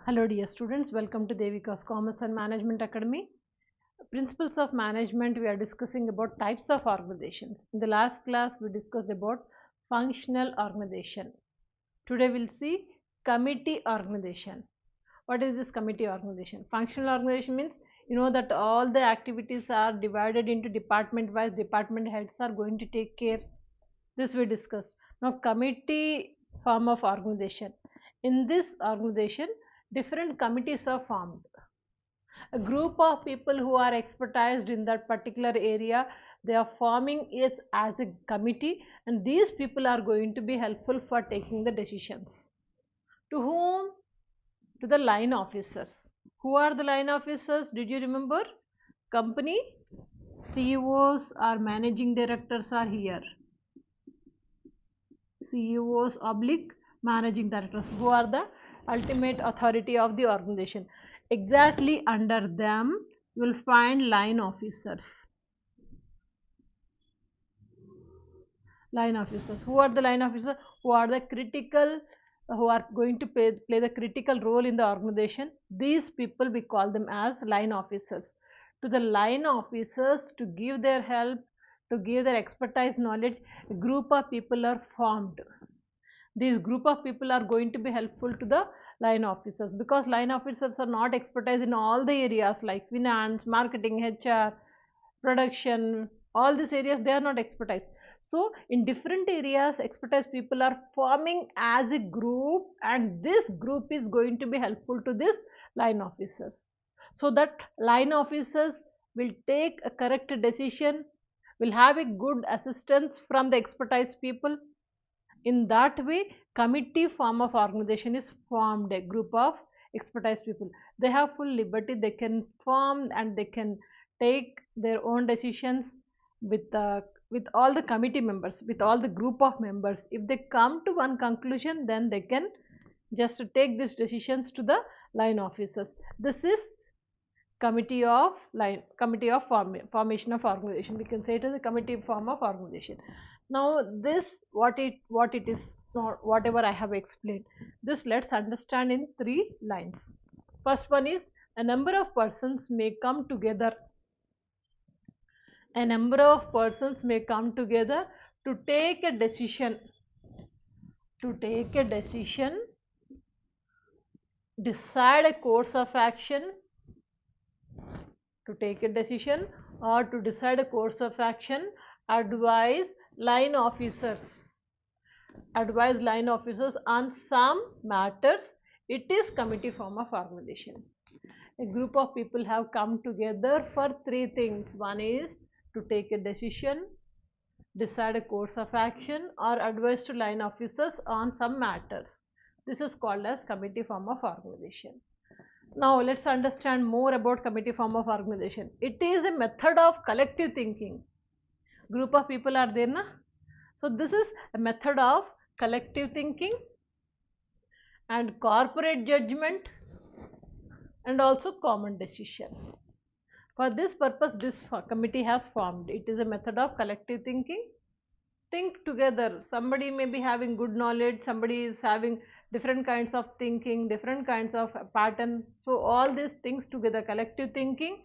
Hello dear students, welcome to Devika's Commerce and Management Academy. Principles of Management, we are discussing about types of organizations. In the last class, we discussed about functional organization. Today we'll see committee organization. What is this committee organization? Functional organization means you know that all the activities are divided into department wise, department heads are going to take care. This we discussed. Now committee form of organization. In this organization, different committees are formed. A group of people who are expertised in that particular area, they are forming it as a committee, and these people are going to be helpful for taking the decisions. To whom? To the line officers. Who are the line officers? Did you remember? Company CEOs or managing directors are here. CEOs oblique managing directors, who are the ultimate authority of the organization. Exactly under them you will find line officers. Line officers. Who are the line officers? Who are the critical, who are going to play the critical role in the organization. These people we call them as line officers. To the line officers, to give their help, to give their expertise knowledge, a group of people are formed. These group of people are going to be helpful to the line officers, because line officers are not expertise in all the areas like finance, marketing, HR, production, all these areas they are not expertise. So in different areas expertise people are forming as a group, and this group is going to be helpful to this line officers, so that line officers will take a correct decision, will have a good assistance from the expertise people. In that way committee form of organization is formed, a group of expertise people. They have full liberty, they can form and they can take their own decisions with all the committee members, with all the group of members. If they come to one conclusion, then they can just take these decisions to the line officers. This is committee of formation of organization, we can say it is a committee form of organization. Now this, what it is, not whatever I have explained, this let's understand in three lines. First one is, a number of persons may come together, a number of persons may come together to take a decision, to take a decision, decide a course of action, to take a decision or to decide a course of action, advise line officers, advise line officers on some matters. It is committee form of organization. A group of people have come together for three things. One is to take a decision, decide a course of action, or advise to line officers on some matters. This is called as committee form of organization. Now let's understand more about committee form of organization. It is a method of collective thinking. Group of people are there, na? So this is a method of collective thinking and corporate judgment and also common decision. For this purpose, this committee has formed. It is a method of collective thinking. Think together. Somebody may be having good knowledge, somebody is having different kinds of thinking, different kinds of pattern. So all these things together, collective thinking,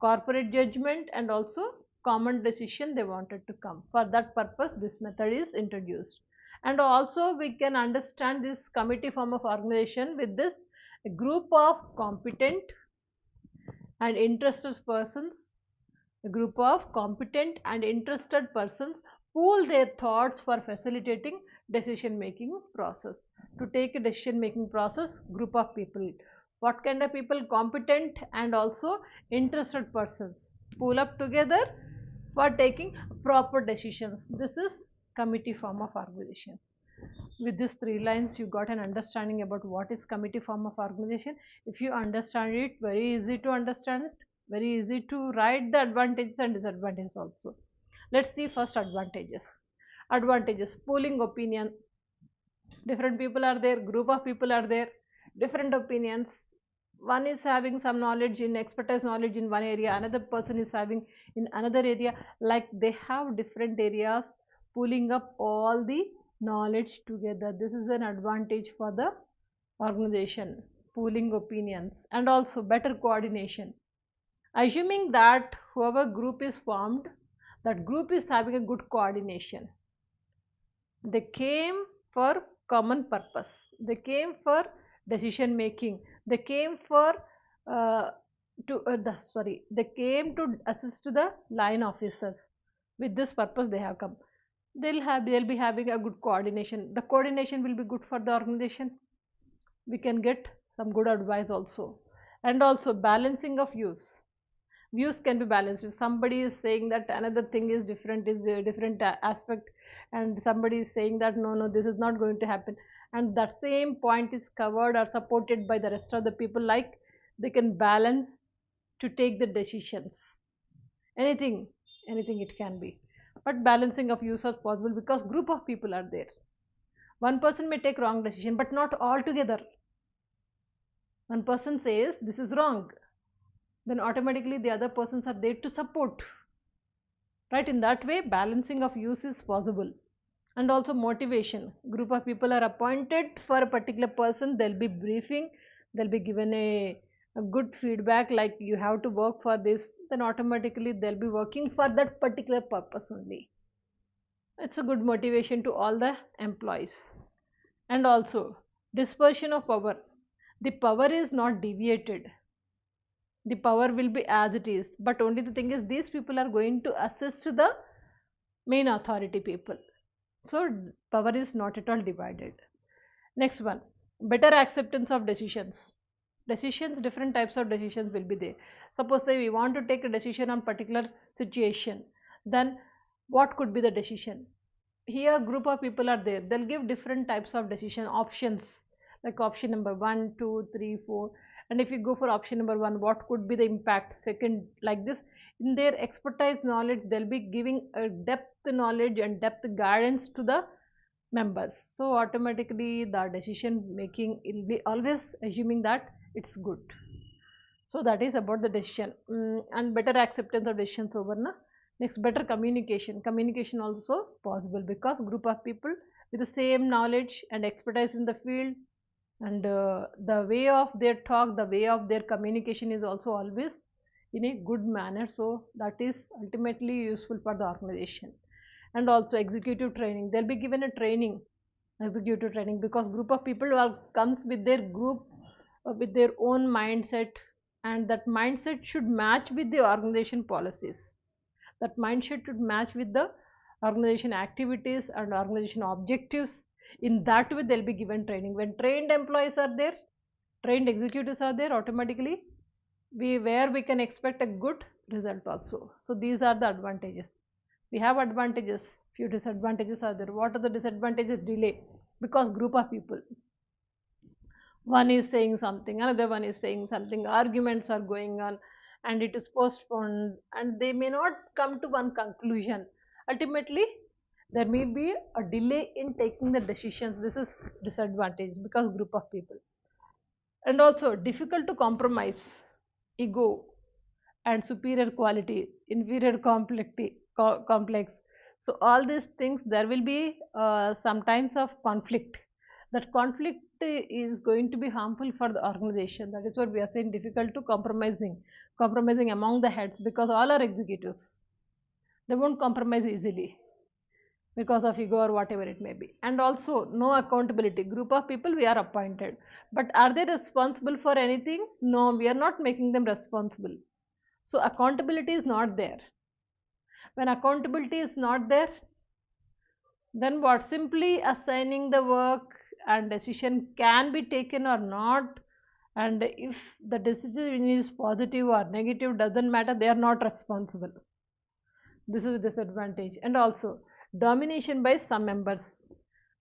corporate judgment and also common decision, they wanted to come. For that purpose this method is introduced. And also we can understand this committee form of organization with this, a group of competent and interested persons, a group of competent and interested persons pool their thoughts for facilitating decision making process. To take a decision making process, group of people. What kind of people? Competent and also interested persons pool up together for taking proper decisions. This is committee form of organization. With these three lines you got an understanding about what is committee form of organization. If you understand it, very easy to understand it, very easy to write the advantages and disadvantages also. Let's see first advantages. Advantages: pooling opinion. Different people are there, group of people are there, different opinions. One is having some knowledge in expertise knowledge in one area, another person is having in another area, like they have different areas, pulling up all the knowledge together. This is an advantage for the organization. pooling opinions, and also better coordination. Assuming that whoever group is formed, that group is having a good coordination. They came for common purpose. They came for decision making. They came for uh, they came to assist the line officers. With this purpose, they have come. They'll be having a good coordination. The coordination will be good for the organization. We can get some good advice also, and also balancing of views can be balanced. If somebody is saying that another thing is different, is a different aspect, and somebody is saying that no, this is not going to happen, and that same point is covered or supported by the rest of the people, like they can balance to take the decisions. anything Anything it can be, but balancing of views is possible because group of people are there. One person may take wrong decision, but not all together. One person says this is wrong, then automatically the other persons are there to support, right? In that way balancing of use is possible. And also motivation. Group of people are appointed for a particular person, they'll be briefing, they'll be given a good feedback like you have to work for this, then automatically they'll be working for that particular purpose only. It's a good motivation to all the employees. And also dispersion of power. The power is not deviated, the power will be as it is, but only the thing is these people are going to assist the main authority people. So power is not at all divided. Next one, better acceptance of decisions. Different types of decisions will be there. Suppose that we want to take a decision on particular situation, then what could be the decision? Here group of people are there, they'll give different types of decision options, like option number 1, 2, 3, 4. And if you go for option number 1, what could be the impact? Second, like this. In their expertise knowledge, they'll be giving a depth knowledge and depth guidance to the members, so automatically the decision making will be always assuming that it's good. So that is about the decision. And better acceptance of decisions over na. Next, better communication also possible because group of people with the same knowledge and expertise in the field, and the way of their talk, the way of their communication is also always in a good manner, so that is ultimately useful for the organization. And also executive training, they'll be given a training, executive training, because group of people are comes with their group, with their own mindset, and that mindset should match with the organization policies, that mindset should match with the organization activities and organization objectives. In that way they'll be given training. When trained employees are there, trained executives are there, automatically we can expect a good result also. So these are the advantages. We have advantages, few disadvantages are there. What are the disadvantages? Delay, because group of people, one is saying something, another one is saying something, arguments are going on, and it is postponed, and they may not come to one conclusion. Ultimately there may be a delay in taking the decisions. This is disadvantage because group of people. And also difficult to compromise, ego and superior quality, inferior complex. So all these things, there will be sometimes of conflict. That conflict is going to be harmful for the organization. That is what we are saying, difficult to compromising among the heads, because all are executives, they won't compromise easily because of ego or whatever it may be. And also no accountability. Group of people we are appointed, but are they responsible for anything? No, we are not making them responsible. So accountability is not there. When accountability is not there, then what? Simply assigning the work and decision can be taken or not, and if the decision is positive or negative doesn't matter, they are not responsible. This is a disadvantage. And also domination by some members.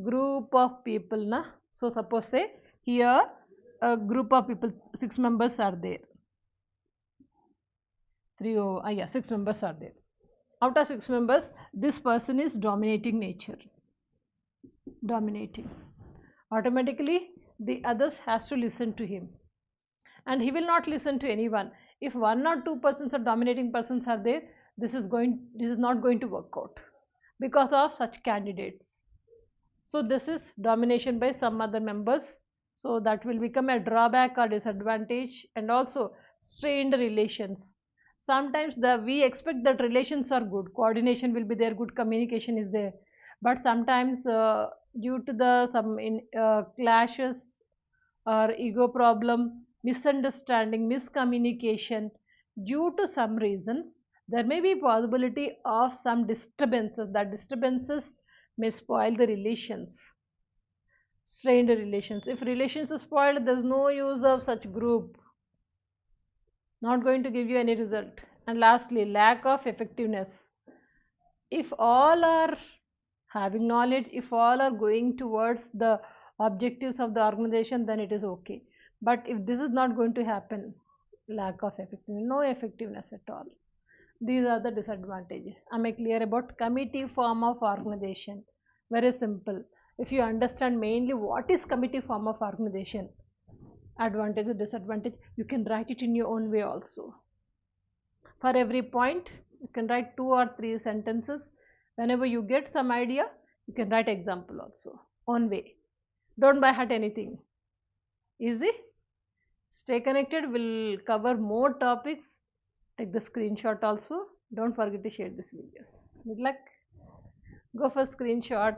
Group of people na. So suppose say here a group of people, 6 members are there. 6 members are there. Out of 6 members, this person is dominating nature. Dominating. Automatically the others has to listen to him, and he will not listen to anyone. If 1 or 2 persons or dominating persons are there, this is not going to work out because of such candidates. So this is domination by some other members, So that will become a drawback or disadvantage. And also strained relations. Sometimes we expect that relations are good, coordination will be there, good communication is there, but sometimes due to the some clashes or ego problem, misunderstanding, miscommunication, due to some reasons, there may be possibility of some disturbances. That disturbances may spoil the relations, strained relations. If relations are spoiled, there's no use of such group, not going to give you any result. And lastly, lack of effectiveness. If all are having knowledge, if all are going towards the objectives of the organization, then it is okay. But if this is not going to happen, lack of effectiveness, no effectiveness at all, these are the disadvantages. Am I clear about committee form of organization? Very simple. If you understand mainly what is committee form of organization, advantage or disadvantage, you can write it in your own way also. For every point, you can write 2 or 3 sentences. Whenever you get some idea, you can write example also. Own way. Don't by heart anything. Easy? Stay connected. We'll cover more topics. Take the screenshot also. Don't forget to share this video. Good luck. Go for screenshot.